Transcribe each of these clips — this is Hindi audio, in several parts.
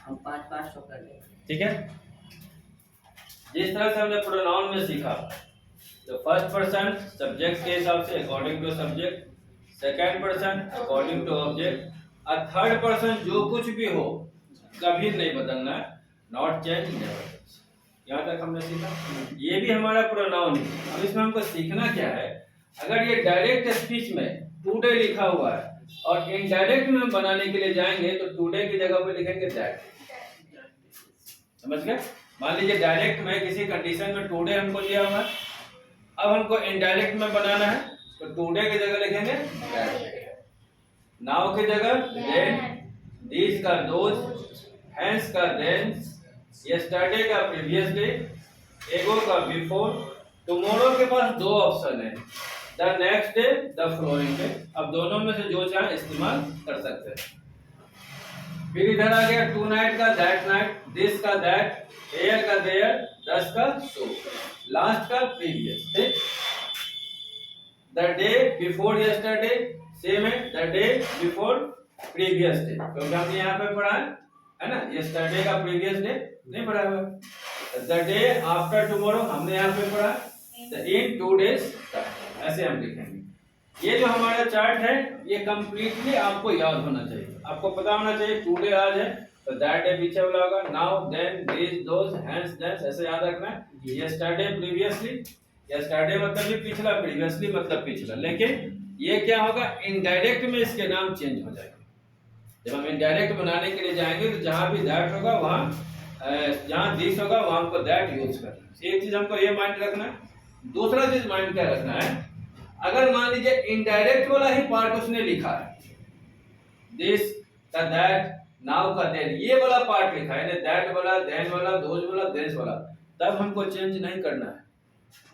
हम 5-5 कर लेंगे। ठीक है, जिस तरह से हमने प्रोनाउन में सीखा, तो फर्स्ट पर्सन सब्जेक्ट के हिसाब से according to subject, second person according to object, और थर्ड पर्सन जो कुछ भी हो कभी नहीं बदलना है, नॉट चेंज नेवर चेंज। यहाँ तक हमने सीखा। ये भी हमारा प्रोनाउन है। अब इसमें हमको सीखना क्या है, अगर ये डायरेक्ट स्पीच में टुडे लिखा हुआ है और इनडायरेक्ट में हम बनाने के लिए जाएंगे तो टुडे की जगह पे लिखेंगे दैट। समझ गए? मान लीजिए डायरेक्ट में किसी कंडीशन में टुडे हमको दिया हुआ है, अब हमको इनडायरेक्ट में बनाना है तो टुडे की जगह लिखेंगे दैट, नाउ की जगह देन, दिस का दोज, हैंस का देंस, यस्टरडे का प्रीवियसली, एगो का बिफोर, टुमारो के पास दो ऑप्शन है, the next day, the following day. अब दोनों में से जो चाहे इस्तेमाल कर सकते हैं। फिर इधर आ गया टू नाइट का दैट नाइट, दिस का दैट, एयर का देयर, दस का सो, लास्ट का प्रीवियस। ठीक, the day before yesterday same है, the day before previous day, क्योंकि हमने यहाँ पे पढ़ा है ना, यस्टरडे का प्रीवियस डे नहीं पढ़ा हुआ, द डे आफ्टर टुमारो हमने यहाँ पे पढ़ा, द इन 2 days, ऐसे हम लिखेंगे। ये जो हमारा चार्ट है ये कंप्लीटली आपको याद होना चाहिए, आपको पता होना चाहिए टुडे आज है तो दैट डे पीछे वाला होगा, now then this those hence that's, ऐसे याद रखना है। यस्टरडे प्रीवियसली, यस्टरडे मतलब भी पिछला, प्रीवियसली मतलब पिछला, लेकिन ये क्या होगा, इनडायरेक्ट में इसके नाम चेंज हो जाएंगे। जब हम इनडायरेक्ट बनाने के लिए जाएंगे तो जहां भी दैट होगा वहां, जहां दिस होगा वहां हमको दैट यूज करना है। एक चीज हमको ये माइंड रखना है। दूसरा चीज माइंड क्या रखना है, अगर मान लीजिए इनडायरेक्ट वाला ही पार्ट उसने लिखा है, दिस का दैट, नाउ का देन, ये वाला पार्ट लिखा है, दैट वाला, देन वाला, दोज वाला, देस वाला, तब हमको चेंज नहीं करना है,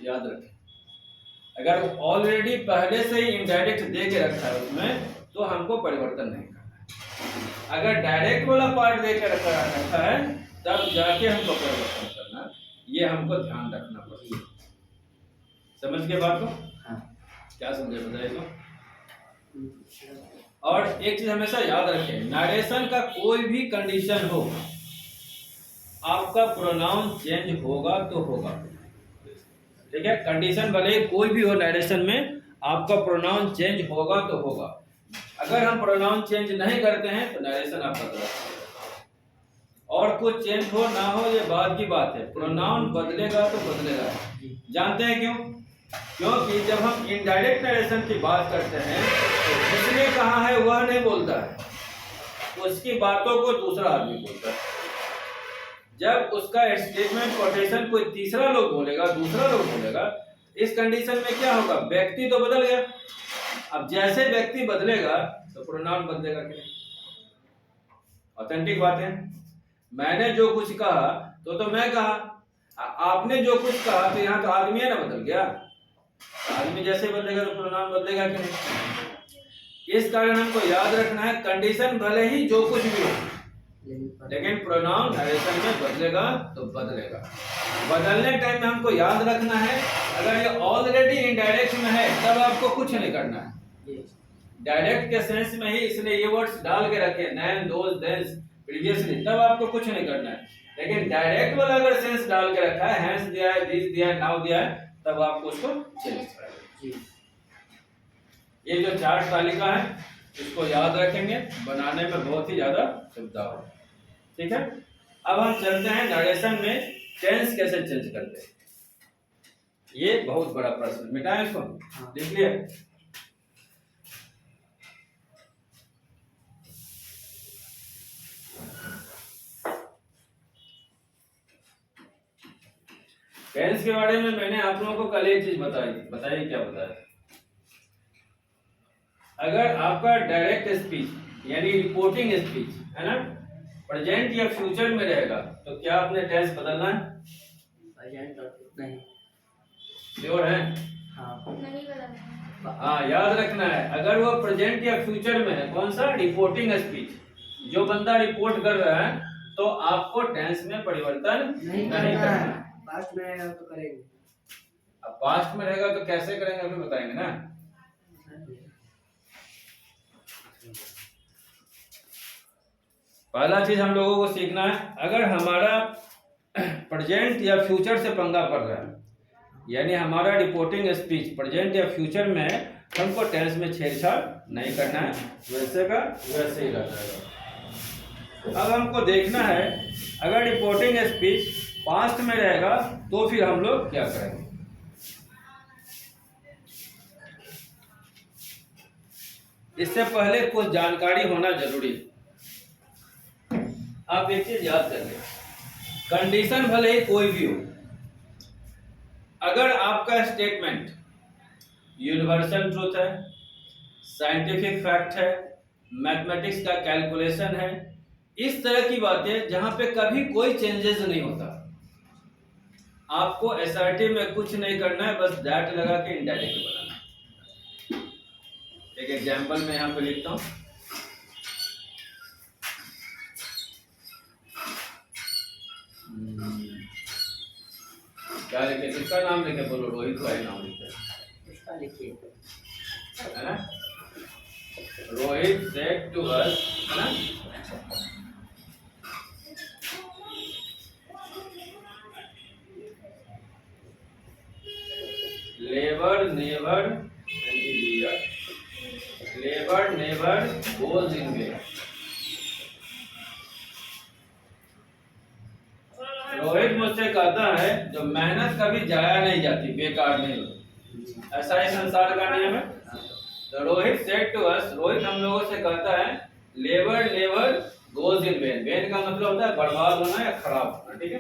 याद रखें। अगर ऑलरेडी पहले से ही इनडायरेक्ट दे के रखा है उसमें तो हमको परिवर्तन नहीं करना है। अगर डायरेक्ट वाला पार्ट दे के रखा है तब जाके हमको परिवर्तन करना, ये हमको ध्यान रखना पड़ेगा। समझ के बात को? हाँ। क्या समझे बताइए तो। और एक चीज हमेशा याद रखें, नरेशन का कोई भी कंडीशन हो, आपका प्रोनाउन चेंज होगा तो होगा। ठीक है, कंडीशन भले कोई भी हो नरेशन में, आपका प्रोनाउन चेंज होगा तो होगा। अगर हम प्रोनाउन चेंज नहीं करते हैं तो नरेशन आपका गलत है। और कुछ चेंज हो ना हो ये बात की बात है, प्रोनाउन बदलेगा तो बदलेगा। जानते हैं क्यों? क्योंकि जब हम इनडायरेक्ट नरेशन की बात करते हैं तो जिसने कहा है वह नहीं बोलता है, उसकी बातों को दूसरा आदमी बोलता है। जब उसका स्टेटमेंट कोटेशन कोई तीसरा लोग बोलेगा, दूसरा लोग बोलेगा, इस कंडीशन में क्या होगा, व्यक्ति तो बदल गया। अब जैसे व्यक्ति बदलेगा तो प्रोनाउन बदलेगा कि नहीं? ऑथेंटिक बात है। मैंने जो कुछ कहा तो मैं कहा, आपने जो कुछ कहा तो यहाँ तो आदमी है ना, बदल गया। आदमी जैसे बदलेगा तो प्रोनाउन बदलेगा कि नहीं? इस कारण हमको याद रखना है, कंडीशन भले ही जो कुछ भी हो, लेकिन प्रोनाउन नरेशन में बदलेगा तो बदलेगा। बदलने टाइम में हमको याद रखना है, अगर ये ऑलरेडी इनडायरेक्ट में है तब आपको कुछ नहीं करना है। डायरेक्ट के सेंस में ही इसलिए ये वर्ड्स डाल के रखे, नैन, दोज, देंस, प्रीवियसली, तब आपको कुछ नहीं करना है। लेकिन डायरेक्ट वाला अगर सेंस डाल के रखा है, हैंस दिया है, दिस दिया है, नाउ दिया है, तब आपको उसको चेंज करना है। ये जो चार्ट तालिका है इसको याद रखेंगे, बनाने में बहुत ही ज्यादा सुविधा हो। ठीक है, अब हम चलते हैं नरेशन में टेंस कैसे चेंज करते हैं। ये बहुत बड़ा प्रश्न, मिटाएं इसको, लिख लिया। टेंस के बारे में मैंने आप लोगों को कल एक चीज बताई, बताइए क्या बताया। अगर आपका डायरेक्ट स्पीच यानी रिपोर्टिंग स्पीच है ना, प्रेजेंट या फ्यूचर में रहेगा तो क्या आपने टेंस बदलना है? नहीं। श्योर है? हाँ। नहीं बदलना। हाँ, याद रखना है, अगर वो प्रेजेंट या फ्यूचर में है, कौन सा, रिपोर्टिंग स्पीच, जो बंदा रिपोर्ट कर रहा है, तो आपको टेंस में परिवर्तन नहीं करना है। पास्ट में रहेगा तो करेंगे। अब पास्ट में रहेगा तो कैसे करेंगे अभी बताएंगे ना। पहला चीज हम लोगों को सीखना है, अगर हमारा प्रेजेंट या फ्यूचर से पंगा पड़ रहा है, यानी हमारा रिपोर्टिंग स्पीच प्रेजेंट या फ्यूचर में है, हमको टेंस में छेड़छाड़ नहीं करना है, वैसे का वैसे ही रहना है। अब हमको देखना है अगर रिपोर्टिंग स्पीच पास्ट में रहेगा तो फिर हम लोग क्या करेंगे। इससे पहले कुछ जानकारी होना जरूरी है। आप एक चीज याद कर लें, कंडीशन भले ही कोई भी हो, अगर आपका स्टेटमेंट यूनिवर्सल ट्रूथ है, साइंटिफिक फैक्ट है, मैथमेटिक्स का कैलकुलेशन है, इस तरह की बातें जहां पे कभी कोई चेंजेस नहीं होता, आपको एसआरटी में कुछ नहीं करना है, बस दैट लगा के इनडायरेक्ट बनाना है। एक एग्जांपल मैं यहां पे लिखता हूं, क्या लिखे, किसका नाम लिखे, बोलो, रोहित भाई नाम लिखे, उसका लिखिए, है ना। रोहित सेड टू अस, है ना, लेबर नेवर गोज इन वे। रोहित मुझसे कहता है जो मेहनत कभी जाया नहीं जाती, बेकार नहीं होती, ऐसा ही संसार का नियम है। तो Rohit said to us, Rohit हम लोगों से कहता है labour never goes in vain. Vain का मतलब होता है बर्बाद होना या खराब होना, ठीक है,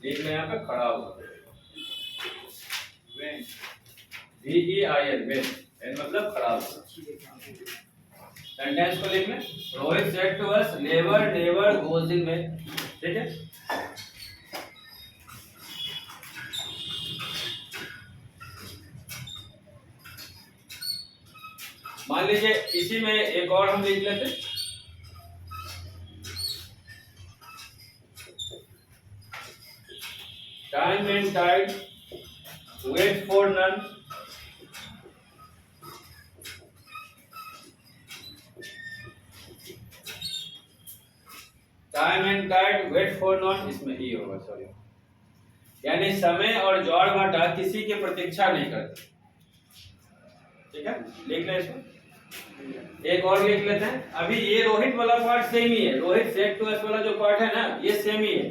देख ले यहाँ पे खराब होना, वेन VEIN, वेन, वेन मतलब खराब होना। सेंटेंस को लिख लें, Rohit said to us labour never goes in vain, ठीक है। मान लीजिए इसी में एक और हम लिख लेते, time and tide wait for none, time and tide wait for none, इसमें ही होगा, सॉरी, यानी समय और ज्वार भाटा किसी की प्रतीक्षा नहीं करते, ठीक है, लिख लें इसको। एक और लिख लेते हैं, अभी ये रोहित वाला पार्ट सेम ही है, रोहित सेड टू अस वाला जो पार्ट है ना, ये सेम ही है,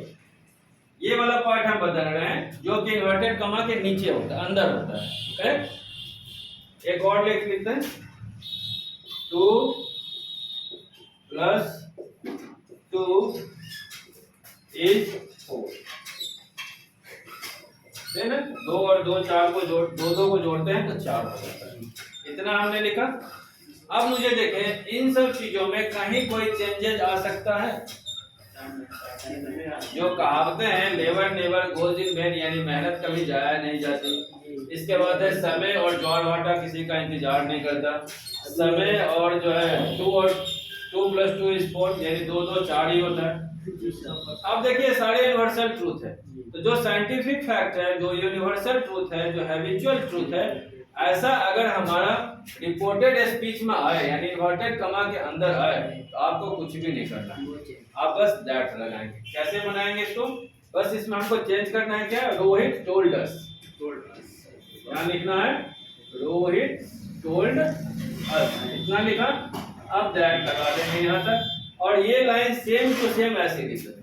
ये वाला पार्ट हम बदल रहे हैं जो कि इन्वर्टेड कमा के नीचे होता है, अंदर होता है, करेक्ट। एक और लिख लेते हैं, 2 + 2 = 4, है ना, 2 और 2 4 को जोड़, 2 को जोड़ते हैं तो 4 हो जाता है। इतना हमने लिखा। अब मुझे देखें इन सब चीजों में कहीं कोई चेंजेस आ सकता है? जो कहावतें हैं, labour never goes in when, यानी मेहनत कभी जाया नहीं जाती। इसके बाद है समय और ज्वार भाटा किसी का इंतजार नहीं करता। समय और जो है 2 और 2 + 2 = 4, यानी 2 2 4 ही होता है। अब देखिए सारे यूनिवर्सल ट्रूथ है, तो जो साइंटिफिक फैक्ट है, जो यूनिवर्सल ट्रूथ है, जो हैबिचुअल ट्रूथ है, ऐसा अगर हमारा रिपोर्टेड स्पीच में आए, यानी इन्वर्टेड कमा के अंदर आए, तो आपको कुछ भी नहीं करना, आप बस दैट लगाएंगे। कैसे बनाएंगे इसको? बस इसमें हमको चेंज करना है, क्या, रोहित टोल्ड अस, यहाँ लिखना है रोहित टोल्ड अस, इतना लिखा। अब दैट लगा देंगे यहाँ तक, और ये लाइन सेम टू सेम ऐसे लिख दें।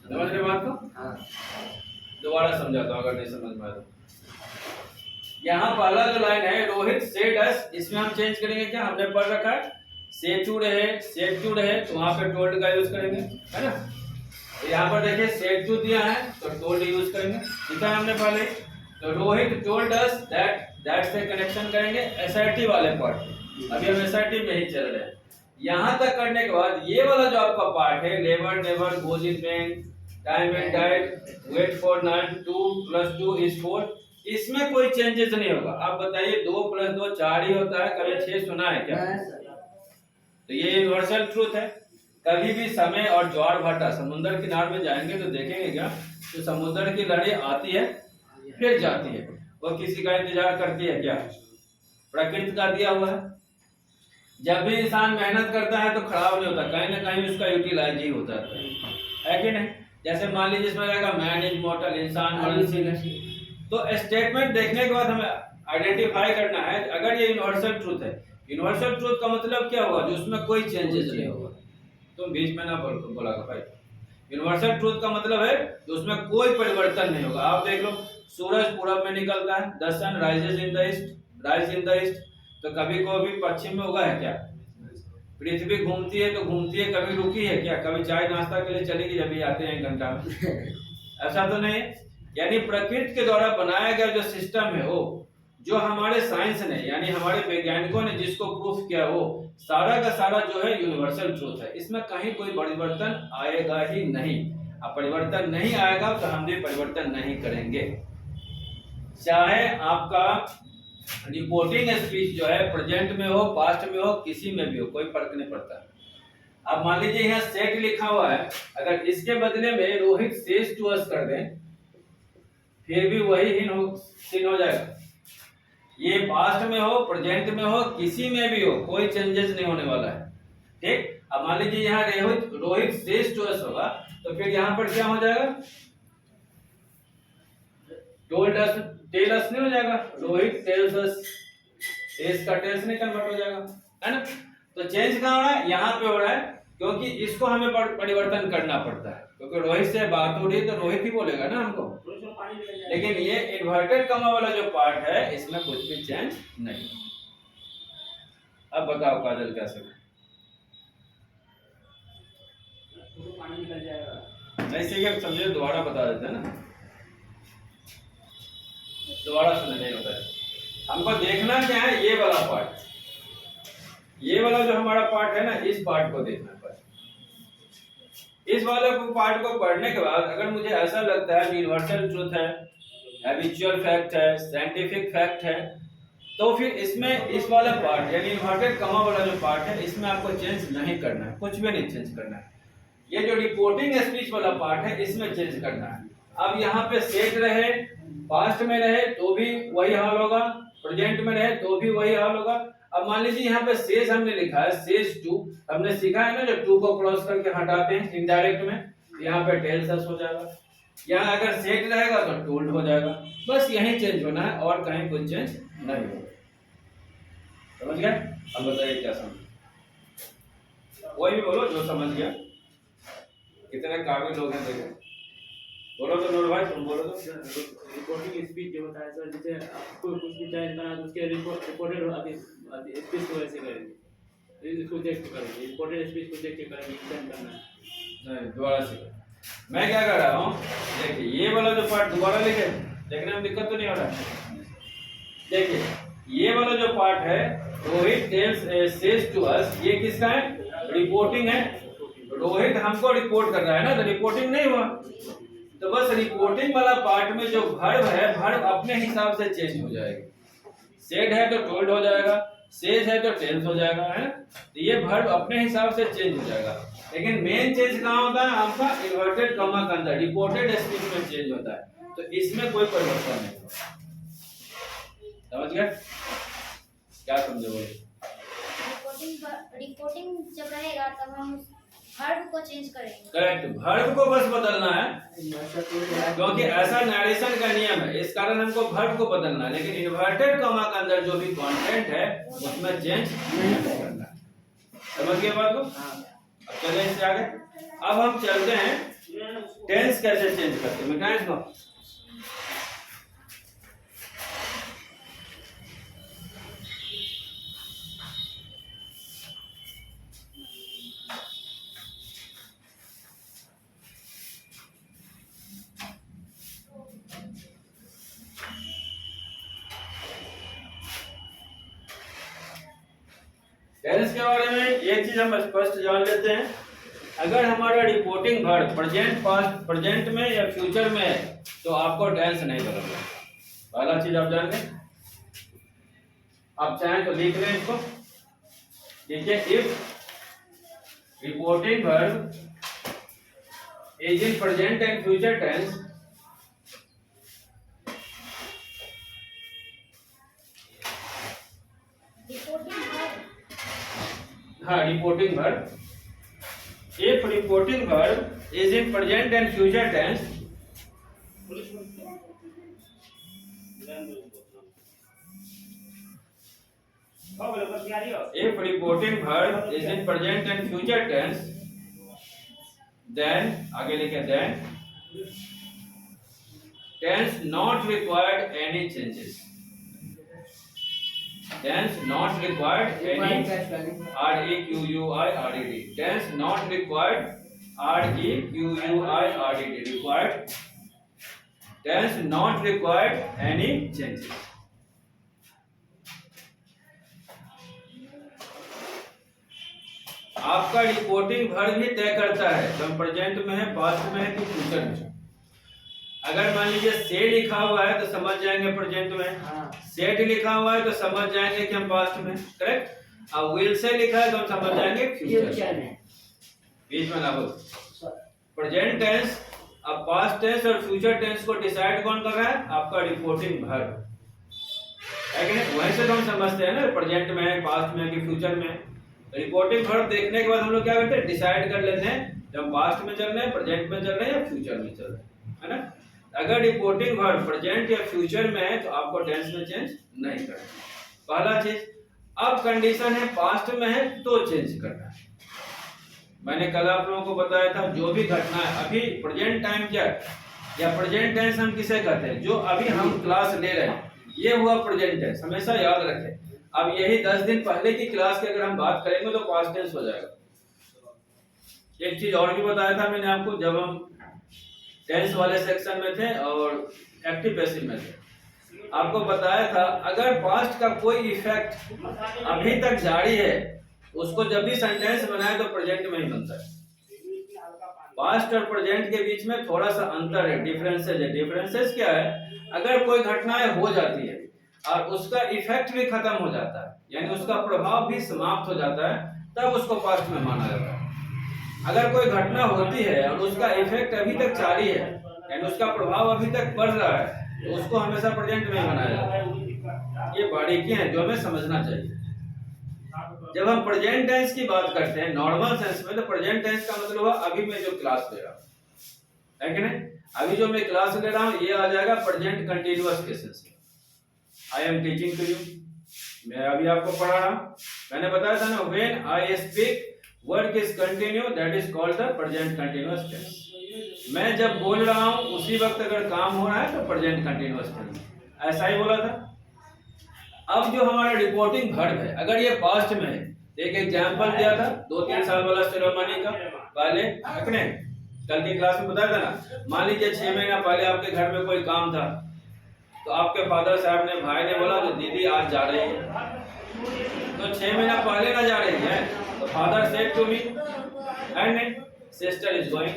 समझ रहे बात को? हाँ। दोबारा समझाता हूँ अगर नहीं समझ में आया तो। यहाँ पहला जो लाइन है रोहित सेड अस, इसमें हम चेंज करेंगे, क्या हमने पढ़ रखा है, सेड टू रहे तो वहां पे टोल्ड का यूज करेंगे, है ना। तो यहाँ पर देखिए सेड टू दिया है तो टोल्ड यूज करेंगे, लिखा है हमने पहले। तो रोहित टोल्ड अस दैट से कनेक्शन करेंगे एसआरटी वाले पार्ट। अभी हम एसआरटी में ही चल रहे हैं। यहाँ तक करने के बाद ये वाला जो आपका पार्ट है, labour never goes in vain, time and tide wait for none, 2 + 2 = 4, इसमें कोई चेंजेस नहीं होगा। आप बताइए 2 + 2 4 ही होता है, कभी 6 सुना है क्या? तो ये यूनिवर्सल ट्रूथ है। कभी भी समय और ज्वार भाटा, समुद्र किनारे में जाएंगे तो देखेंगे क्या, तो समुद्र की लहरें आती है फिर जाती है, वो किसी का इंतजार करती है क्या? प्रकृति का दिया हुआ है। जब भी इंसान मेहनत करता है तो खराब नहीं होता, कहीं ना कहीं उसका यूटिलाइज ही होता है कि नहीं। जैसे मान लीजिए इसमें रहेगा मैन इज मॉर्टल, इंसान मरणशील है। तो स्टेटमेंट देखने के बाद हमें आइडेंटिफाई करना है अगर ये यूनिवर्सल ट्रूथ है। यूनिवर्सल ट्रूथ का मतलब क्या हुआ, जो उसमें कोई चेंजेस नहीं होगा। तुम बीच में ना बोला कर भाई। यूनिवर्सल ट्रूथ का मतलब है कि उसमें कोई परिवर्तन नहीं होगा। आप देख लो, सूरज पूरब में निकलता है, the sun rises in the east, rise in the east, तो कभी कभी पश्चिम में उगा है क्या? पृथ्वी घूमती है तो घूमती है, कभी रुकी है क्या? कभी चाय नाश्ता के लिए चलेगी जब ये आते हैं 1 घंटा में? ऐसा तो नहीं। यानी प्रकृति के द्वारा बनाया गया जो सिस्टम है, वो जो हमारे साइंस ने यानी हमारे वैज्ञानिकों ने जिसको प्रूफ किया, वो सारा का सारा जो है यूनिवर्सल ट्रूथ है। इसमें कहीं कोई परिवर्तन आएगा ही नहीं। अब परिवर्तन नहीं आएगा तो हम भी परिवर्तन नहीं करेंगे, चाहे आपका रिपोर्टिंग स्पीच जो है प्रेजेंट में हो, पास्ट में हो, किसी में भी हो, कोई फर्क नहीं पड़ता। अब मान लीजिए यहाँ सेट लिखा हुआ है, अगर इसके बदले में रोहित सेज टू अस कर दें, फिर भी वही सीन हो जाएगा। ये पास्ट में हो, प्रेजेंट में हो, किसी में भी हो, कोई चेंजेस नहीं होने वाला है, ठीक। अब मान लीजिए यहाँ रोहित सेज टू अस होगा, तो फिर यहाँ पर क्या हो जाएगा? टोल्ड अस, टेल अस नहीं हो जाएगा, रोहित टेल्स अस, सेज का टेल्स नहीं कन्वर्ट हो जाएगा, है ना। तो चेंज कहाँ हो रहा है? यहाँ पे हो रहा है, क्योंकि इसको हमें परिवर्तन करना पड़ता है, क्योंकि रोहित से बात हो रही है तो रोहित ही बोलेगा ना हमको। लेकिन ये इन्वर्टेड कॉमा वाला जो पार्ट है, इसमें कुछ भी चेंज नहीं। अब बताओ काजल कैसे? पानी निकल जाएगा। नहीं सीखे समझे, दोबारा बता देते हैं ना, दोबारा सुनने नहीं होता है। हमको देखना क्या है, ये वाला पार्ट, ये वाला जो हमारा पार्ट है ना, इस पार्ट को देखना है। इस वाले पार्ट को पढ़ने के बाद अगर मुझे ऐसा लगता है यूनिवर्सल ट्रूथ है, हैबिचुअल फैक्ट है, साइंटिफिक फैक्ट है, तो फिर इसमें इस वाला पार्ट यानी इन्वर्टेड कॉमा वाला जो पार्ट है, इसमें आपको चेंज नहीं करना है, कुछ भी नहीं चेंज करना है। ये जो रिपोर्टिंग स्पीच वाला पार्ट है, इसमें चेंज करना है। अब यहाँ पे सेट रहे, पास्ट में रहे तो भी वही हाल होगा, प्रेजेंट में रहे तो भी वही हाल होगा। अब मान लीजिए यहाँ पे सेज हमने लिखा है, सेज टू, हमने सीखा है ना जो टू को क्रॉस करके हटाते हैं इनडायरेक्ट में, यहाँ पे टेल्स अस हो जाएगा। यहाँ अगर सेट रहेगा तो टोल्ड हो जाएगा। बस यही चेंज होना है और कहीं कोई चेंज नहीं होगा। समझ गए? अब बताइए क्या समझ, कोई भी बोलो जो समझ गया। कितने काबिल लोग हैं देखें, बोलो तो नूर भाई, तुम बोलो तो। रिपोर्टिंग स्पीच जो होता है सर, जैसे आपको कुछ भी चेंज करना है तो उसके रिपोर्टेड स्पीच को ऐसे करेंगे, इसको देख के करेंगे, रिपोर्टेड स्पीच को देख के करेंगे, चेंज करना है। नहीं, दोबारा से मैं क्या कर रहा हूँ, देखिए ये वाला जो पार्ट दोबारा लिखे, देखने में दिक्कत तो नहीं हो रहा है। देखिए ये वाला जो पार्ट है, Rohit tells says to us, ये किसका है? रिपोर्टिंग है। रोहित हमको रिपोर्ट कर रहा है ना, तो रिपोर्टिंग नहीं हुआ, तो बस रिपोर्टिंग वाला पार्ट में जो वर्ब है, वर्ब अपने हिसाब से चेंज हो जाएगा। सेड है तो टोल्ड हो जाएगा, सेज है तो टेल्स हो जाएगा, है। तो ये वर्ब अपने हिसाब से चेंज हो जाएगा। लेकिन मेन चेंज कहाँ होता है? आपका इन्वर्टेड कॉमा के अंदर, रिपोर्टेड स्पीच में चेंज होता है, तो इसमें कोई परिवर्तन नहीं होगा। समझ गए? क्या समझे बोलिए? रिपोर्टिंग जब रहेगा तब हम वर्ब को चेंज करेंगे। करेक्ट, वर्ब को बस बदलना है, क्योंकि ऐसा नरेशन का नियम है, इस कारण हमको वर्ब को बदलना है। लेकिन इन्वर्टेड कॉमा के अंदर जो भी कंटेंट है उसमें चेंज नहीं करना है। समझ गए बात को? अब चलें इससे आगे। अब हम चलते हैं टेंस कैसे चेंज करते हैं, मिटाएं इसको। टेंस के बारे में एक चीज हम स्पष्ट जान लेते हैं, अगर हमारा reporting verb present, past, present में या फ्यूचर में है तो आपको टेंस नहीं बदलना। पहला चीज आप जान लें। आप चाहें तो लिख लें इसको, ठीक है। If reporting verb is in present and future tense, reporting verb हाँ, reporting verb. If reporting verb is in present and future tense, if reporting verb is in present and future tense, then आगे लिखे then tense not required any changes, tense not required any required tense not required required tense not required any changes। आपका रिपोर्टिंग वर्ब ही तय करता है कि हम प्रेजेंट में है, पास्ट में है कि फ्यूचर में। अगर मान लीजिए से लिखा हुआ है तो समझ जाएंगे प्रेजेंट में, सेट लिखा हुआ है तो समझ जाएंगे कि हम पास्ट में, करेक्ट। अब विल से लिखा है तो हम समझ जाएंगे फ्यूचर में। बीच में ना बोल प्रेजेंट टेंस। अब पास्ट टेंस और फ्यूचर टेंस को डिसाइड कौन कर रहा है? आपका रिपोर्टिंग वर्ब है कि नहीं? वहीं से तो हम समझते हैं ना प्रेजेंट में है, पास्ट में है कि फ्यूचर में है। रिपोर्टिंग वर्ब देखने के बाद हम लोग क्या करते हैं? डिसाइड कर लेते हैं जब पास्ट में चल रहे हैं, प्रेजेंट में चल रहे हैं या फ्यूचर में चल रहे हैं, है ना। अगर रिपोर्टिंग वर्ब प्रेजेंट या फ्यूचर में है तो आपको टेंस में चेंज नहीं करना। पहला चीज। अब कंडीशन है पास्ट में है तो चेंज करना है। मैंने कल आप लोगों को बताया था जो भी घटना है, अभी प्रेजेंट टाइम क्या है या प्रेजेंट टेंस हम किसे कहते हैं? जो अभी हम क्लास ले रहे हैं ये हुआ प्रेजेंट टेंस, हमेशा याद रखें। अब यही 10 दिन पहले की क्लास की अगर हम बात करेंगे तो पास्ट टेंस हो जाएगा। एक चीज और भी बताया था मैंने आपको जब हम टेंस वाले सेक्शन में थे और एक्टिव पैसिव में थे, आपको बताया था अगर पास्ट का कोई इफेक्ट अभी तक जारी है उसको जब भी सेंटेंस बनाए तो प्रेजेंट में ही बनता है। पास्ट और प्रेजेंट के बीच में थोड़ा सा अंतर है, डिफरेंसेस है। डिफरेंसेस क्या है? अगर कोई घटनाएं हो जाती है और उसका इफेक्ट भी खत्म हो जाता है, यानी उसका प्रभाव भी समाप्त हो जाता है, तब उसको पास्ट में माना जाता है। अगर कोई घटना होती है और उसका इफेक्ट अभी तक जारी है, यानी उसका प्रभाव अभी तक बढ़ रहा है, तो उसको हमेशा प्रेजेंट में माना जाता है। ये बारीकियां हैं जो हमें समझना चाहिए। जब हम प्रेजेंट टेंस की बात करते हैं नॉर्मल सेंस में, तो प्रेजेंट टेंस का मतलब है अभी मैं जो क्लास ले रहा हूं, है कि नहीं? अभी जो मैं क्लास ले रहा हूं ये आ जाएगा प्रेजेंट कंटीन्यूअस के सेंस में। I am teaching to you, मैं अभी आपको पढ़ा रहा हूं। मैंने बताया था ना when I speak work is continue that is called the present continuous tense. मैं जब बोल रहा हूं उसी वक्त अगर काम हो रहा है तो प्रेजेंट कंटीन्यूअस टेंस, ऐसा ही बोला था। अब जो हमारा रिपोर्टिंग वर्ब है अगर ये पास्ट में है, एक एग्जांपल दिया था 2-3 साल वाला सेरेमनी का पहले, अपने कल की क्लास में बताया था ना। मान लीजिए 6 महीना पहले आपके घर में कोई काम था तो आपके फादर साहब ने, भाई ने बोला तो दीदी आज जा रही है, तो 6 महीना पहले ना जा रही है तो father said to me and sister is going,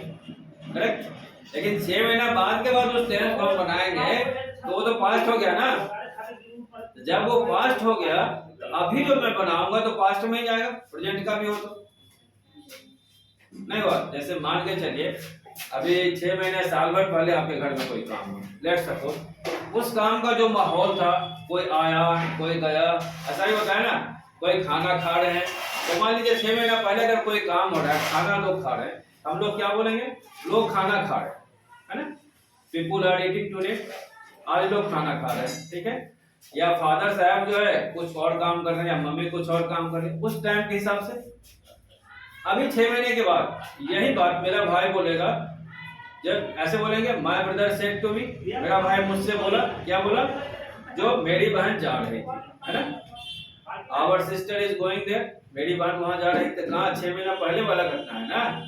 correct. लेकिन 6 महीना बाद के बाद उस टेंस को हम बनाएंगे तो वो तो पास्ट हो गया ना। जब वो पास्ट हो गया तो अभी जो मैं बनाऊंगा तो पास्ट में ही जाएगा, प्रेजेंट का भी हो तो नहीं हुआ। जैसे मान के चलिए अभी 6 महीने साल भर पहले आपके घर में कोई काम हो, लेट्स सपोज उस काम का जो माहौल था, कोई आया कोई गया, ऐसा ही होता है ना। कोई खाना खा रहे हैं तो मान लीजिए 6 महीना पहले अगर कोई काम हो रहा है, खाना लोग खा रहे हैं, हम लोग क्या बोलेंगे? लोग खाना खा रहे हैं, है ना। पीपुल आर ईटिंग टुडे, आज लोग खाना खा रहे हैं, ठीक है। या फादर साहब जो है कुछ और काम कर रहे हैं या मम्मी कुछ और काम कर रही है, उस टाइम के हिसाब से। अभी 6 महीने के बाद यही बात मेरा भाई बोलेगा, जब ऐसे बोलेंगे my brother said to me, मेरा भाई मुझसे बोला, क्या बोला? जो मेरी बहन जा रही थी, है ना। Our sister is going there, मेरी बहन वहां जा रही थी। कहां? 6 महीना पहले वाला घटना है ना।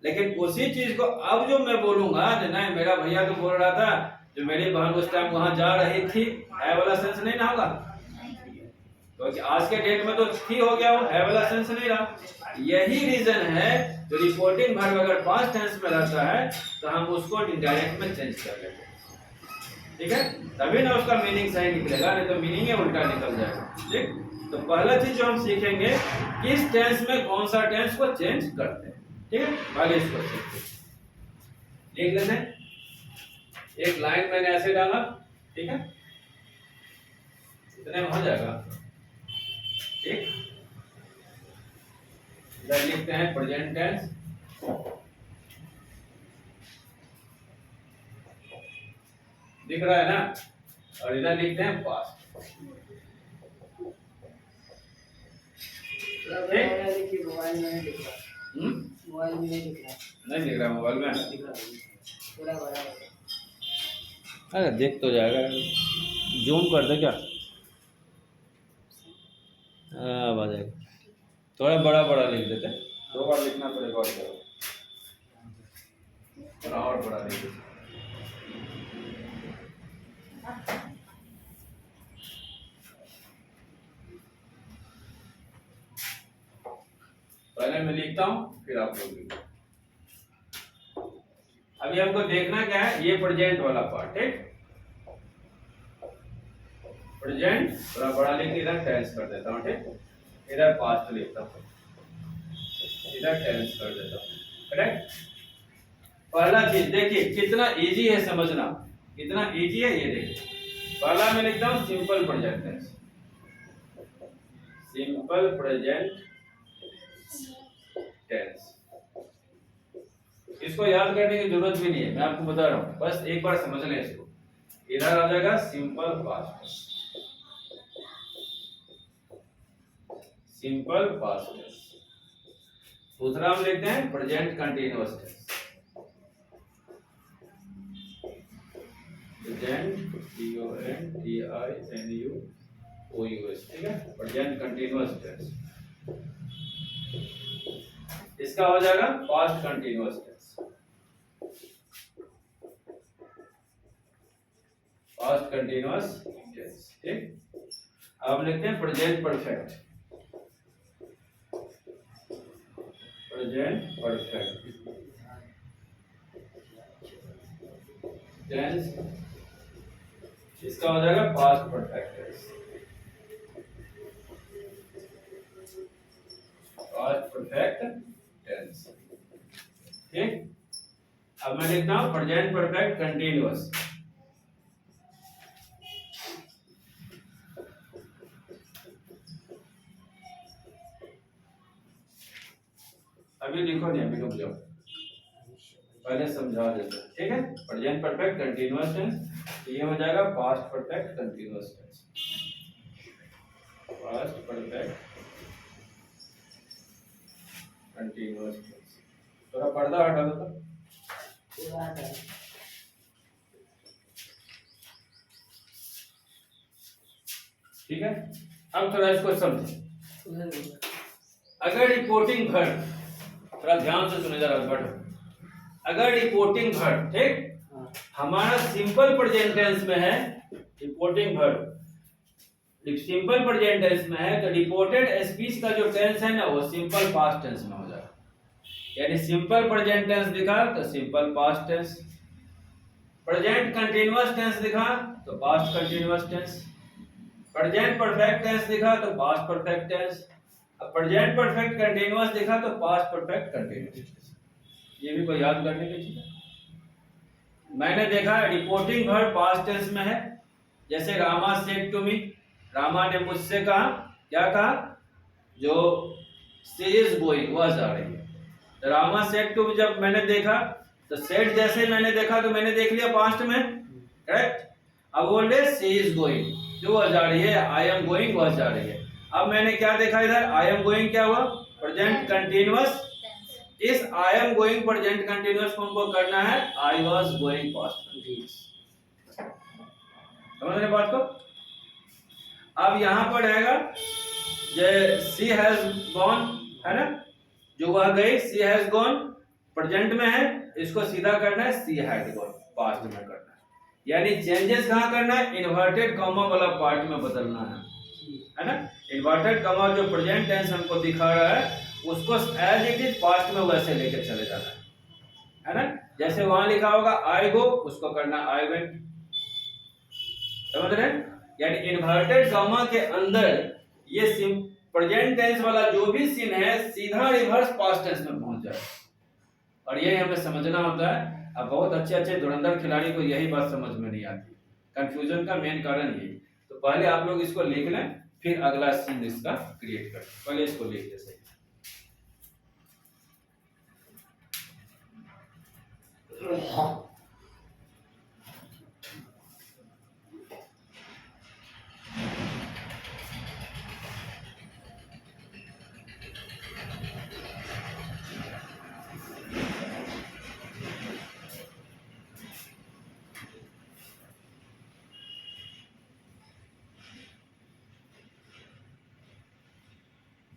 लेकिन उसी चीज को अब जो मैं बोलूंगा, नहीं मेरा भैया तो बोल रहा था जो मेरी बहन उस टाइम वहां जा रही थी, है वाला सेंस नहीं ना होगा। क्योंकि तो आज के डेट में तो थी हो गया, वो है वाला सेंस नहीं रहा। यही रीजन है जो रिपोर्टिंग वर्ब अगर पास्ट टेंस में रहता है तो हम उसको इनडायरेक्ट में चेंज कर लेते हैं, ठीक है। तभी ना उसका मीनिंग सही निकलेगा, नहीं तो मीनिंग ही उल्टा निकल जाएगा, ठीक। तो पहला चीज जो हम सीखेंगे किस टेंस में कौन सा टेंस को चेंज करते हैं, ठीक है। पहले इसको लिख लेते हैं। एक लाइन मैंने ऐसे डाला, ठीक है, इतने में हो जाएगा, ठीक। इधर लिखते हैं प्रेजेंट टेंस, दिख रहा है ना, और इधर लिखते हैं पास्ट। देखिए मोबाइल में नहीं दिख रहा, मोबाइल में नहीं दिख रहा, नहीं दिख रहा मोबाइल में, दिख रहा है पूरा बड़ा है। अरे देख तो जाएगा, जूम कर दे क्या, अब आ जाएगा। थोड़ा बड़ा बड़ा लिख देते, 2 बार लिखना पड़ेगा और क्या, थोड़ा और बड़ा लिख देते। पहले मैं लिखता हूँ फिर आप लोग लिखो। अभी हमको देखना क्या है, ये प्रेजेंट वाला पार्ट है, प्रेजेंट थोड़ा बड़ा लिख के इधर टेंस कर देता हूँ, ठीक, इधर पास्ट लिखता हूँ, इधर टेंस कर देता हूँ, करेक्ट। पहला चीज देखिए कितना इजी है समझना, कितना इजी है ये देखिए। पहला मैं लिखता हूँ simple present tense, simple present tense. इसको याद करने की जरूरत भी नहीं है, मैं आपको बता रहा हूँ, बस एक बार समझ लें इसको। इधर आ जाएगा simple past, simple past tense. दूसरा हम लिखते हैं present continuous tense, present TONTINUOUS, ठीक है, प्रेजेंट कंटीन्यूअस टेंस। इसका हो जाएगा past continuous tense, past continuous tense, ठीक। अब लिखते हैं present perfect, present perfect tense. इसका हो जाएगा past perfect tense, past perfect tense, ठीक। अब मैं लिखता हूं प्रेजेंट परफेक्ट कंटीन्यूअस, अभी लिखो नहीं, अभी रुक जाओ, पहले समझा देते हैं, ठीक है। प्रेजेंट परफेक्ट कंटीन्यूअस टेंस, ये हो जाएगा past perfect continuous tense, past perfect continuous tense. थोड़ा पर्दा हटा दो तो, पूरा आता है। ठीक है। अब थोड़ा इसको समझें। उधर देखो। अगर रिपोर्टिंग वर्ब, थोड़ा ध्यान से सुने जरा बट, अगर रिपोर्टिंग वर्ब, ठीक, हाँ, हमारा सिंपल प्रेजेंट टेंस में है, reporting verb simple present tense में है, तो रिपोर्टेड स्पीच का जो टेंस है ना वो सिंपल पास्ट टेंस में हो जाएगा। यानी सिंपल प्रेजेंट टेंस दिखा तो simple past tense, present continuous tense दिखा तो past continuous tense, present perfect tense दिखा तो पास्ट परफेक्ट टेंस, अब प्रेजेंट परफेक्ट कंटीन्यूअस दिखा तो पास्ट परफेक्ट कंटीन्यूअस टेंस। ये भी कोई याद करने की चीज है। मैंने देखा रिपोर्टिंग वर्ब पास्ट टेंस में है, जैसे Rama said to me, Rama ने मुझसे कहा, क्या कहा, जो शी इज गोइंग, वह जा रही है। तो रामा सेड टू मी जब मैंने देखा तो सेड जैसे मैंने देखा तो मैंने देख लिया पास्ट में, करेक्ट। अब बोले शी इज गोइंग, जो वह जा रही है, आई एम गोइंग, वह जा रही है। अब मैंने क्या देखा इधर, आई एम गोइंग क्या हुआ, प्रेजेंट कंटीन्यूअस। इस I am going present continuous को हमको करना है I was going past continuous. समझ रहे बात को। अब यहां पर रहेगा सी हैज गॉन, है ना, जो वह गई, सी हैज गॉन प्रेजेंट में है, इसको सीधा करना है सी हैड गॉन पास्ट में करना है। यानी चेंजेस कहां करना है, इन्वर्टेड कॉमा वाला पार्ट में बदलना है ना। इन्वर्टेड कॉमा जो प्रेजेंट टेंस हमको दिखा रहा है उसको एज इट इज पास्ट में वैसे लेके चले जाना है ना। जैसे वहां लिखा होगा आई गो, उसको करना आई वेंट। समझ रहे हैं। यानी इन्वर्टेड कॉमा के अंदर ये प्रेजेंट टेंस वाला जो भी सीन है सीधा रिवर्स पास्ट टेंस में पहुंच जाए, और यही हमें समझना होता है। अब बहुत अच्छे अच्छे धुरंधर खिलाड़ी को यही बात समझ में नहीं आती, कंफ्यूजन का मेन कारण यही। तो पहले आप लोग इसको लिख लें, फिर अगला सीन इसका क्रिएट करें। पहले इसको लिख लें सही।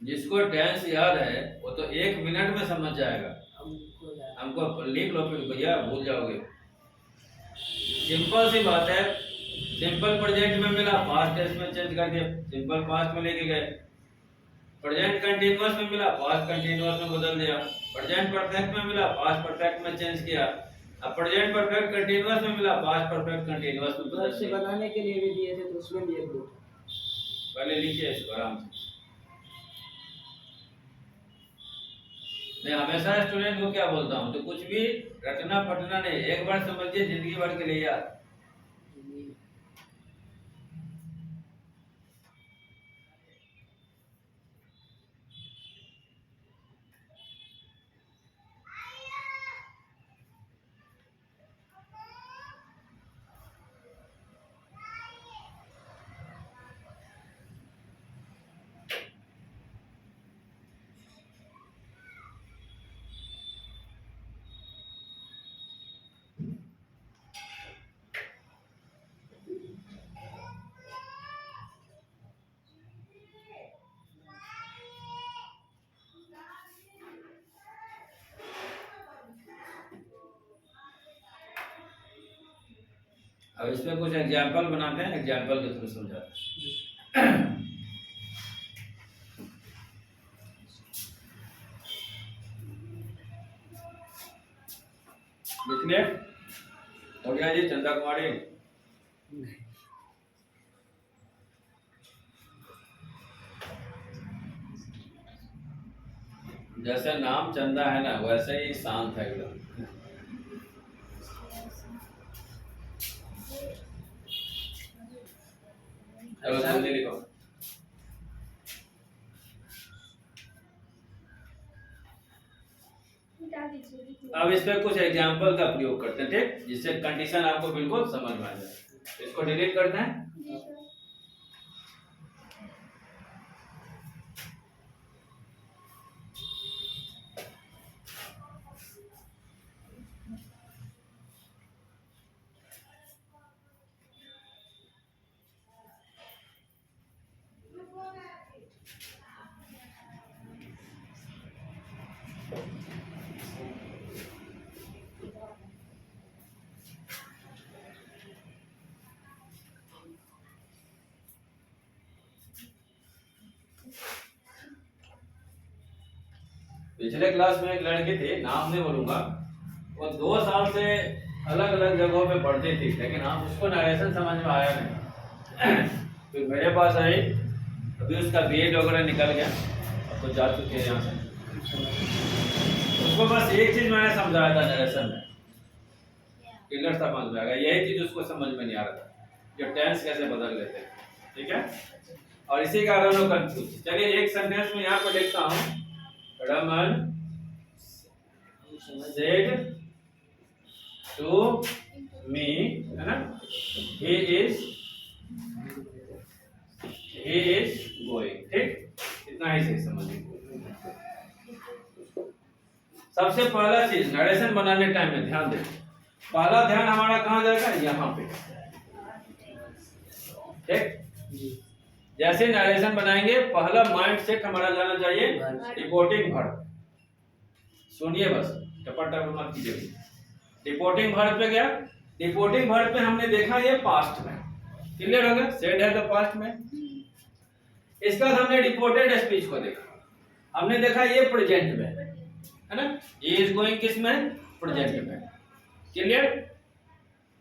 जिसको टेंस याद है वो तो 1 मिनट में समझ जाएगा। हमको लिख लो फिर भैया भूल जाओगे। सिंपल सी बात है, सिंपल प्रेजेंट में मिला पास्ट टेंस में चेंज कर दिया, सिंपल पास्ट में लेके गए। प्रेजेंट कंटीन्यूअस में मिला पास्ट कंटीन्यूअस में बदल दिया। प्रेजेंट परफेक्ट में मिला पास्ट परफेक्ट में चेंज किया। अब प्रेजेंट परफेक्ट कंटीन्यूअस में मिला पास्ट परफेक्ट कंटीन्यूअस में बदल से दिया। बनाने के लिए भी दिए थे तो उसमें भी एक दो पहले लिखिए इसको आराम से। मैं हमेशा स्टूडेंट को क्या बोलता हूँ, तो कुछ भी रटना पटना नहीं, एक बार समझिए जिंदगी भर के लिए याद। अब इसमें कुछ एग्जाम्पल बनाते हैं, एग्जाम्पल के थ्रू समझाते हैं। लिखने हो गया जी। चंदा कुमारी जैसे नाम चंदा है ना वैसे ही शांत है एकदम। चलो जल्दी लिखो। अब इसमें कुछ एग्जाम्पल का प्रयोग करते हैं, ठीक, जिससे कंडीशन आपको बिल्कुल समझ में आ जाए। इसको डिलीट करते हैं। पिछले क्लास में एक लड़की थी, नाम नहीं बोलूंगा, वो 2 साल से अलग अलग जगहों पे पढ़ती थी, लेकिन हम उसको नरेशन समझ में आया नहीं। फिर मेरे पास आई, अभी उसका बीएड वगैरह निकल गया, अब तो जा चुके हैं यहाँ से। उसको बस एक चीज मैंने समझाया था नरेशन में, क्लियर समझ में आ गया। यही चीज उसको समझ में नहीं आ रहा था, जो टेंस कैसे बदल लेते हैं, ठीक है। और इसी कारण वो कंफ्यूज। चलिए एक सेंटेंस में यहाँ पर लिखता हूँ, रमन said to me, है ना, he is going, ठीक, इतना ही सही समझिए। सबसे पहला चीज नरेशन बनाने टाइम में ध्यान दें, पहला ध्यान हमारा कहाँ जाएगा, यहाँ पे, ठीक। जैसे नरेशन बनाएंगे पहला माइंड सेट हमारा जाना चाहिए रिपोर्टिंग वर्ब। सुनिए बस, टपट टपट मत कीजिए। रिपोर्टिंग वर्ब पे गया, रिपोर्टिंग वर्ब पे हमने देखा ये पास्ट में, क्लियर हो गया, सेड है तो पास्ट में। इसके बाद हमने रिपोर्टेड स्पीच को देखा, हमने देखा ये प्रेजेंट में है ना, ये इज गोइंग किस में, प्रेजेंट में, क्लियर।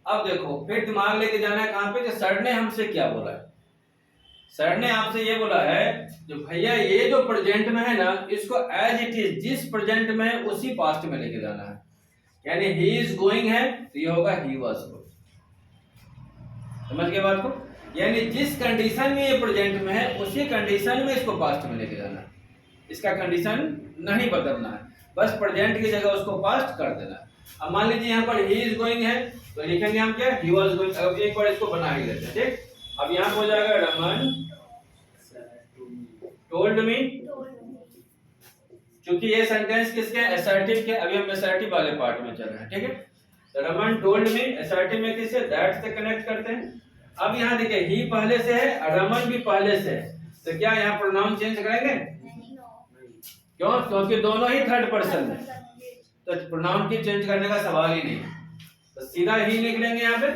अब देखो फिर दिमाग लेके जाना है कहां पे, कि सर ने हमसे क्या बोला है। सर ने आपसे ये बोला है जो भैया ये जो प्रेजेंट में है ना, इसको एज इट इज जिस प्रेजेंट में है उसी पास्ट में लेके जाना है। यानी ही इज गोइंग है तो ये होगा ही वाज गोइंग, समझ गए बात को। यानी जिस कंडीशन में ये प्रेजेंट में है उसी कंडीशन में इसको पास्ट में लेके जाना है, इसका कंडीशन नहीं बदलना है। बस प्रेजेंट की जगह उसको पास्ट कर देना। अब मान लीजिए यहाँ पर ही इज गोइंग है तो लिखेंगे हम क्या, ही वाज गोइंग। अब एक बार इसको बना ही लेते हैं, ठीक। अब यहाँ हो जाएगा रमन टोल्ड मी, क्योंकि ये सेंटेंस किसके, असर्टिव के। अभी हम असर्टिव वाले पार्ट में चल रहे हैं, ठीक है। तो रमन टोल्ड मी असर्टिव में किससे, दैट से कनेक्ट करते हैं। अब यहाँ देखिए ही पहले से है और रमन भी पहले से है, तो क्या यहाँ प्रोनाउन चेंज करेंगे? क्यों? क्योंकि दोनों ही थर्ड पर्सन है, तो प्रोनाउन की चेंज करने का सवाल ही नहीं, तो सीधा ही लिख लेंगे यहाँ पे।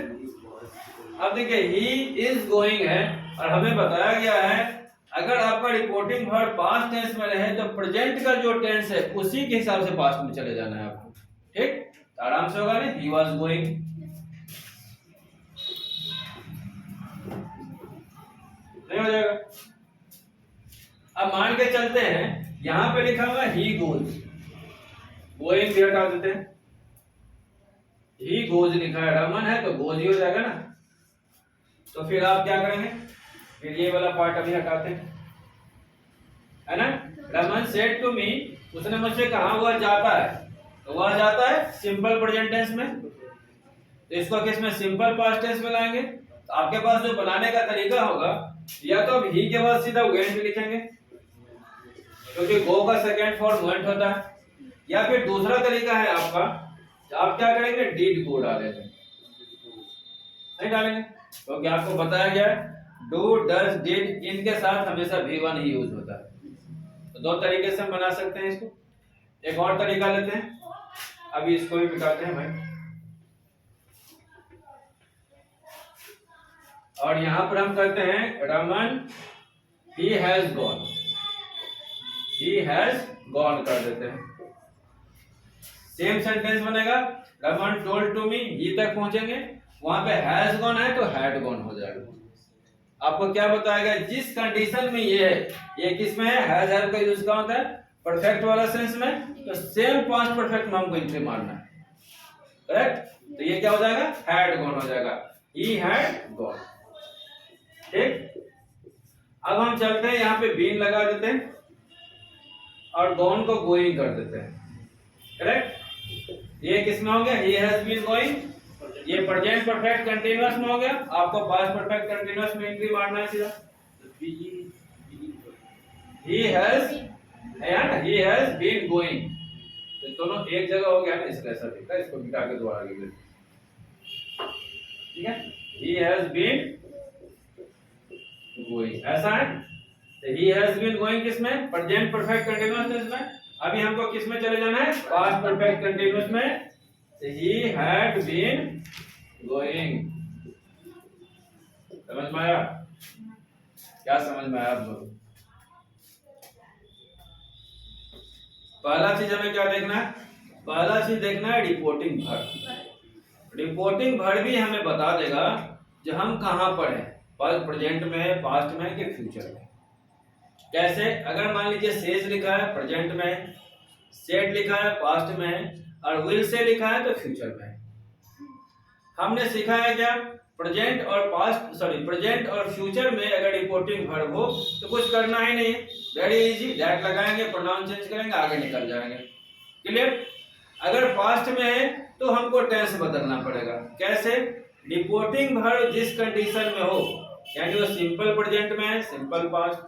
अब देखिए ही इज गोइंग है और हमें बताया गया है अगर आपका रिपोर्टिंग वर्ब पास्ट टेंस में रहे तो प्रेजेंट का जो टेंस है उसी के हिसाब से पास्ट में चले जाना है आपको, ठीक। तो आराम से होगा ना, ही वाज गोइंग। नहीं हो जाएगा। अब मान के चलते हैं यहां पे लिखा हुआ ही गोज, गोइंग भी हटा देते हैं, ही गोज लिखा है, रमन है तो गोज ही हो जाएगा ना। तो फिर आप क्या करेंगे, फिर ये वाला पार्ट अभी हटाते हैं, है ना। रमन सेड टू मी, उसने मुझसे कहा वह जाता है, तो वह जाता है सिंपल प्रेजेंट टेंस में, तो इसको किस में, सिंपल पास्ट टेंस में लाएंगे। तो आपके पास जो बनाने का तरीका होगा, या तो अब ही के बाद सीधा वेंट लिखेंगे क्योंकि गो का सेकंड फॉर्म वेंट होता है, या फिर दूसरा तरीका है आपका, आप क्या करेंगे, डिड को डालेंगे, नहीं डालेंगे क्योंकि आपको बताया गया है डू डज डिड इनके साथ हमेशा V1 ही यूज होता है। तो दो तरीके से हम बना सकते हैं इसको। एक और तरीका लेते हैं, अभी इसको भी मिटाते हैं भाई, और यहां पर हम करते हैं Raman he has gone, he has gone कर देते हैं। सेम सेंटेंस बनेगा, रमन टोल्ड टू मी, ही तक पहुंचेंगे, वहां पे हैज गॉन है तो हैड गॉन हो जाएगा। आपको क्या बताएगा, जिस कंडीशन में ये है, ये किस में है, हैज हैव का यूज कहाँ होता है, परफेक्ट वाला सेंस में, तो सेम पास्ट परफेक्ट में हमको एंट्री मारना है, करेक्ट। तो ये क्या हो जाएगा, हैड गॉन हो जाएगा, ही हैड गॉन, ठीक। अब हम चलते हैं यहाँ पे बीन लगा देते हैं और गॉन को गोइंग कर देते हैं, करेक्ट। ये किस में हो गया, ही हैज बीन गोइंग, ये प्रेजेंट परफेक्ट कंटीन्यूअस में हो गया, आपको पास्ट परफेक्ट कंटीन्यूअस में एंट्री मारना है सीधा। ही हैज है ना, ही हैज बीन गोइंग, तो दोनों एक जगह हो गया ना, इसलिए ऐसा दिखता है। इसको मिटा के दोबारा लिख लेते हैं, ठीक है। ही हैज बीन गोइंग, ऐसा है। तो ही हैज बीन गोइंग किसमें, प्रेजेंट परफेक्ट कंटीन्यूअस टेंस में। अभी हमको किसमें चले जाना है, पास्ट परफेक्ट कंटीन्यूअस में। He had been going, समझ में आया, क्या समझ में आया आप लोग? पहला चीज हमें क्या देखना है, पहला चीज देखना है रिपोर्टिंग वर्ब। रिपोर्टिंग वर्ब भी हमें बता देगा जो हम कहां पर हैं, प्रेजेंट में है, पास्ट में है कि फ्यूचर में। कैसे, अगर मान लीजिए सेज लिखा है प्रेजेंट में, सेड लिखा है पास्ट में, और विल से लिखा है तो फ्यूचर में। हमने सीखा है क्या, प्रेजेंट और पास्ट, सॉरी प्रेजेंट और फ्यूचर में अगर रिपोर्टिंग वर्ब हो तो कुछ करना ही नहीं है, वेरी इजी, दैट लगाएंगे, प्रोनाउन चेंज करेंगे, आगे निकल जाएंगे, क्लियर। अगर पास्ट में है तो हमको टेंस बदलना पड़ेगा। कैसे, रिपोर्टिंग वर्ब जिस कंडीशन में हो, यानी वो सिंपल प्रेजेंट में है, simple past,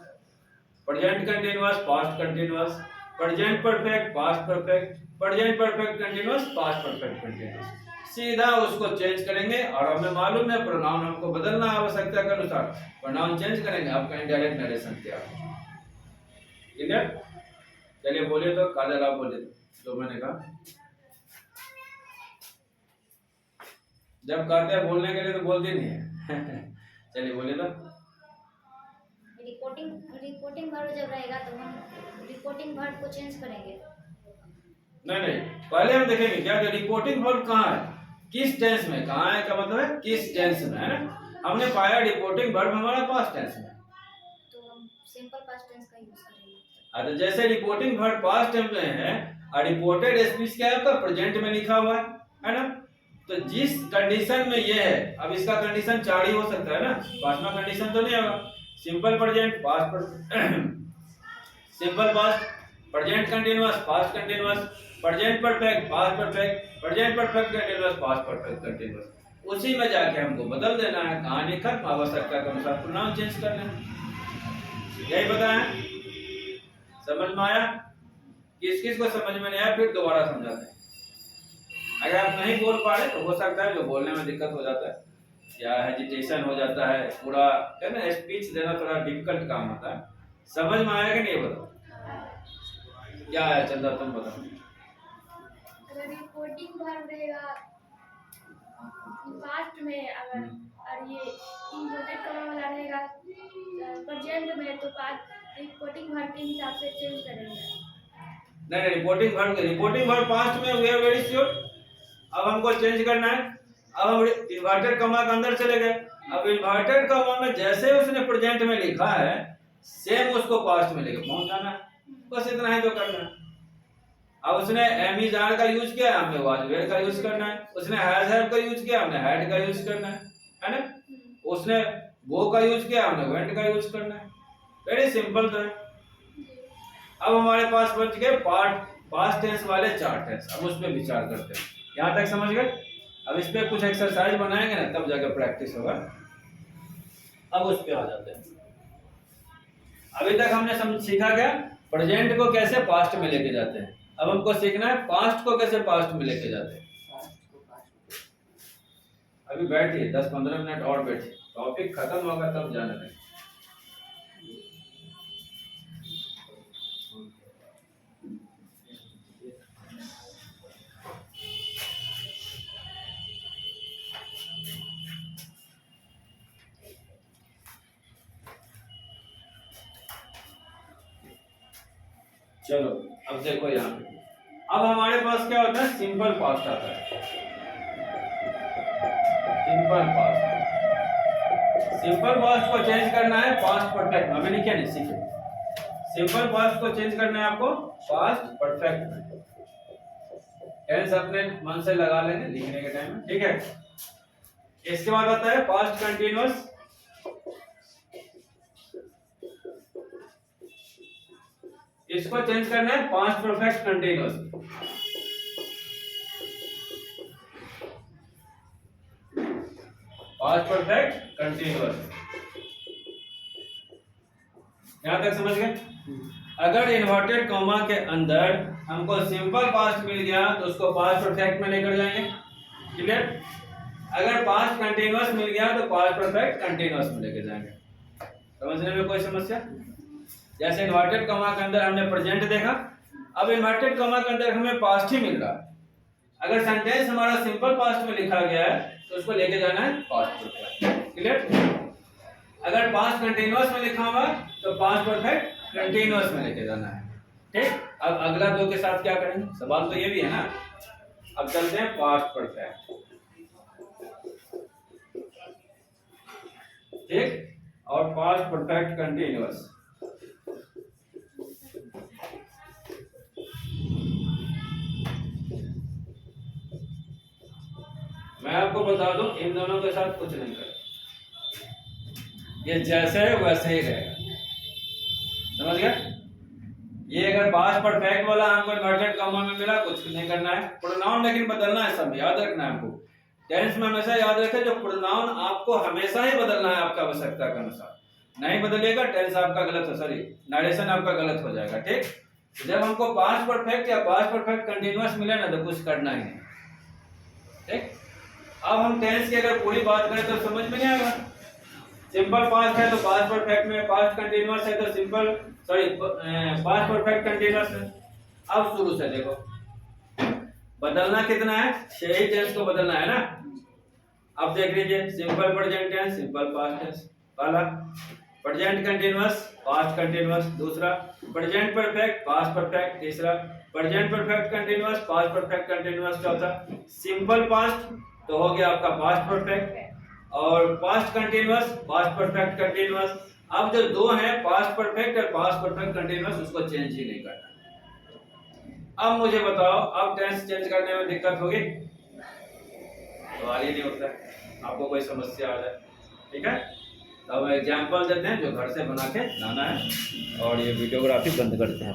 present continuous, past continuous, present perfect, past perfect, present perfect continuous, past perfect continuous, सीधा उसको चेंज करेंगे। और हमें मालूम है प्रोनाउन हमको बदलना आवश्यकता के अनुसार, प्रोनाउन चेंज करेंगे, आपका इनडायरेक्ट नरेशन तैयार है, क्लियर। चलिए बोलिए तो, काजल आप बोलिए जो मैंने कहा। जब कहते हैं बोलने के लिए तो बोलते नहीं है चलिए बोलिए तो। रिपोर्टिंग वर्ब जब रहेगा तो हम रिपोर्टिंग वर्ब को चेंज करेंगे। नहीं, पहले हम देखेंगे क्या रिपोर्टिंग वर्ब कहाँ है, किस टेंस में, कहाँ है का मतलब है किस टेंस में, है ना। हमने पाया रिपोर्टिंग वर्ब हमारा पास्ट टेंस में, तो हम सिंपल पास्ट टेंस का यूज करेंगे। तो जैसे रिपोर्टिंग वर्ब पास्ट टेंस में है और रिपोर्टेड स्पीच क्या है आपका, प्रेजेंट में लिखा हुआ है ना। तो जिस कंडीशन में ये है, अब इसका कंडीशन 4 ही हो सकता है ना, 5वां कंडीशन तो नहीं होगा। Simple present, past simple past, present continuous, past continuous, present perfect, past perfect, present perfect continuous, past perfect continuous. उसी में जाके हमको बदल देना है, कहानी खत्म, आवश्यकता के अनुसार प्रोनाउन चेंज करना है। यही बताया, समझ में आया? किस किस को समझ में नहीं आया फिर दोबारा समझाते हैं। अगर आप नहीं बोल पा रहे तो हो सकता है जो बोलने में दिक्कत हो जाता है या हेजिटेशन हो जाता है, पूरा है ना, स्पीच देना थोड़ा डिफिकल्ट काम होता है। समझ में आया कि नहीं बताओ? क्या आया चंदा, तुम बताओ। अगर रिपोर्टिंग वर्ब रहेगा पास्ट में, अगर और ये इन्वर्टेड कॉमा वाला रहेगा प्रेजेंट में, तो पास्ट रिपोर्टिंग वर्ब के हिसाब से चेंज करेंगे। नहीं, रिपोर्टिंग वर्ब पास्ट में वी आर वेरी श्योर। अब हमको चेंज करना है। अब हम इन्वर्टेड कॉमा के अंदर चले गए। अब इन्वर्टेड कॉमा में जैसे उसने प्रेजेंट में लिखा है सेम उसको पास्ट में लेके पहुंचाना है, बस इतना ही तो करना है। अब उसने एम इज आर का यूज किया, हमने वाज वेयर का यूज करना है। उसने हैज हैव का यूज किया, हमने हैड का यूज करना है ना? उसने वो का यूज किया, हमने वेंट का यूज करना है। वेरी सिंपल तो है। अब हमारे पास बच गए पास्ट टेंस वाले 4 टेंस। अब उस पर विचार करते हैं। यहाँ तक समझ गए? अब इस पे कुछ एक्सरसाइज बनाएंगे ना, तब जाकर प्रैक्टिस होगा। अब उस पे आ जाते हैं। अभी तक हमने सीखा क्या? प्रेजेंट को कैसे पास्ट में लेके जाते हैं। अब हमको सीखना है पास्ट को कैसे पास्ट में लेके जाते हैं। अभी बैठिए 10-15 मिनट और बैठिए, टॉपिक खत्म होगा तब जाने देंगे। चलो अब देखो यहाँ पे, अब हमारे पास क्या होता है? सिंपल पास्ट आता है। सिंपल पास्ट को चेंज करना है पास्ट परफेक्ट में। हमें क्या नहीं सीखे, सिंपल पास्ट को चेंज करना है आपको पास्ट परफेक्ट में। टेंस अपने मन से लगा लेंगे लिखने के टाइम में, ठीक है? इसके बाद आता है पास्ट कंटिन्यूअस। इसको चेंज करना है past perfect continuous. Past perfect continuous. यहां तक समझ गए? अगर इन्वर्टेड कॉमा के अंदर हमको सिंपल पास्ट मिल गया तो उसको पास्ट परफेक्ट में लेकर जाएंगे, क्लियर? अगर पास्ट कंटिन्यूअस मिल गया तो पास्ट परफेक्ट कंटिन्यूअस में लेकर जाएंगे। समझने में कोई समस्या? जैसे इन्वर्टेड कॉमा के अंदर हमने प्रेजेंट देखा, अब इन्वर्टेड कॉमा के अंदर हमें पास्ट ही मिल रहा है। अगर सेंटेंस हमारा सिंपल पास्ट में लिखा गया है तो उसको लेके जाना है पास्ट परफेक्ट, क्लियर? अगर पास्ट कंटिन्यूअस में लिखा हुआ तो पास्ट परफेक्ट कंटिन्यूअस में लेके जाना है, ठीक? अब अगला दो के साथ क्या करेंगे? सवाल तो ये भी है ना। अब चलते हैं पास्ट परफेक्ट, ठीक? और पास्ट परफेक्ट कंटिन्यूअस। मैं आपको बता दूं, इन दोनों के साथ कुछ नहीं करें, ये जैसे है वैसे ही रहेगा। समझ गया? ये अगर पास्ट परफेक्ट वाला हमको इन्वर्टेड कॉमा में मिला, कुछ नहीं करना है। प्रोनाउन लेकिन बदलना है, सब याद रखना है आपको। टेंस में हमेशा याद रखें, जो प्रोनाउन आपको हमेशा ही बदलना है आपका आवश्यकता के अनुसार। नहीं बदलेगा टेंस आपका गलत हो, सॉरी नरेशन आपका गलत हो जाएगा, ठीक? जब हमको पास्ट परफेक्ट या पास्ट परफेक्ट कंटिन्यूअस मिले ना तो कुछ करना ही नहीं, ठीक? अब हम टेंस की अगर पूरी बात करें तो समझ में नहीं आएगा। सिंपल पास्ट है तो पास्ट परफेक्ट में, पास्ट कंटिन्यूअस है तो simple sorry past perfect continuous में। अब शुरू से देखो, बदलना कितना है? 6 ही टेंस को बदलना है ना। अब देख लीजिए, simple present tense, simple past tense पहला, प्रेजेंट कंटिन्यूअस, पास्ट कंटिन्यूअस दूसरा, प्रेजेंट परफेक्ट, पास्ट परफेक्ट तीसरा, present perfect continuous, past perfect continuous चौथा, सिंपल पास्ट तो हो गया आपका पास्ट परफेक्ट और past continuous, past perfect continuous. अब जो दो हैं पास्ट परफेक्ट और पास्ट परफेक्ट कंटिन्यूअस, उसको चेंज ही नहीं करना। अब मुझे बताओ, अब टेंस चेंज करने में दिक्कत होगी? सवाल ही नहीं उठता, आपको कोई समस्या आ जाए, ठीक है? तो अब एग्जाम्पल देते हैं जो घर से बना के लाना है, और ये वीडियोग्राफी बंद करते हैं।